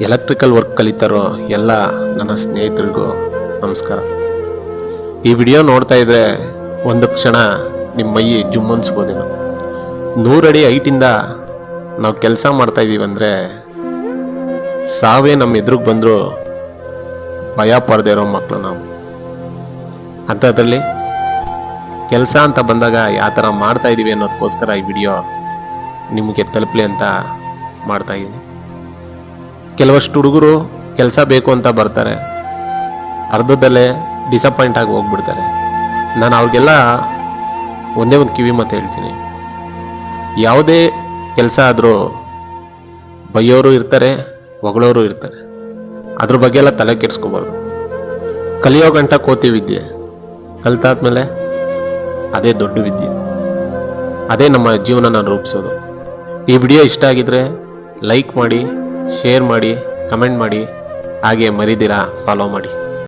Electrical work ಕಲಿತಾರೋ ಎಲ್ಲ ನನ್ನ ಸ್ನೇಹಿತರಿಗೂ ನಮಸ್ಕಾರ. ಈ ವಿಡಿಯೋ ನೋಡ್ತಾ ಇದ್ರೆ ಒಂದು ಕ್ಷಣ ನಿಮ್ಮ ಮೈ ಜುಮ್ ಅನ್ಸ್ಬೋದೇನೋ. 100 ಅಡಿ ಹೈಟಿಂದ ನಾವು ಕೆಲಸ ಮಾಡ್ತಾ ಇದೀವಿ ಅಂದ್ರೆ ಸಾವೇ ನಮ್ಮ ಎದುರಿಗೆ ಬಂದರೂ ಭಯ ಪಡದೇ ಇರೋ ಮಕ್ಕಳು ನಾವು. ಅಂಥದ್ರಲ್ಲಿ ಕೆಲಸ ಅಂತ ಬಂದಾಗ ಯಾವ ಥರ ಮಾಡ್ತಾ ಇದೀವಿ ಅನ್ನೋದಕ್ಕೋಸ್ಕರ ಈ ವಿಡಿಯೋ ನಿಮಗೆ ತಲುಪಲಿ ಅಂತ ಮಾಡ್ತಾ ಇದ್ದೀನಿ. ಕೆಲವಷ್ಟು ಹುಡುಗರು ಕೆಲಸ ಬೇಕು ಅಂತ ಬರ್ತಾರೆ, ಅರ್ಧದಲ್ಲೇ ಡಿಸಪಾಯಿಂಟ್ ಆಗಿ ಹೋಗ್ಬಿಡ್ತಾರೆ. ನಾನು ಅವ್ರಿಗೆಲ್ಲ ಒಂದೇ ಒಂದು ಕಿವಿ ಮಾತು ಹೇಳ್ತೀನಿ, ಯಾವುದೇ ಕೆಲಸ ಆದರೂ ಬೈಯೋರು ಇರ್ತಾರೆ, ಹೊಗಳೋರು ಇರ್ತಾರೆ. ಅದ್ರ ಬಗ್ಗೆ ಎಲ್ಲ ತಲೆ ಕೆಡಿಸ್ಕೋಬಾರ್ದು. ಕಲಿಯೋ ಗಂಟ ಕೋತಿ ವಿದ್ಯೆ, ಕಲ್ತಾದ್ಮೇಲೆ ಅದೇ ದೊಡ್ಡ ವಿದ್ಯೆ, ಅದೇ ನಮ್ಮ ಜೀವನನ ರೂಪಿಸೋದು. ಈ ವಿಡಿಯೋ ಇಷ್ಟ ಆಗಿದ್ರೆ ಲೈಕ್ ಮಾಡಿ, ಶೇರ್ ಮಾಡಿ, ಕಮೆಂಟ್ ಮಾಡಿ, ಹಾಗೆ ಮರಿದಿರಾ ಫಾಲೋ ಮಾಡಿ.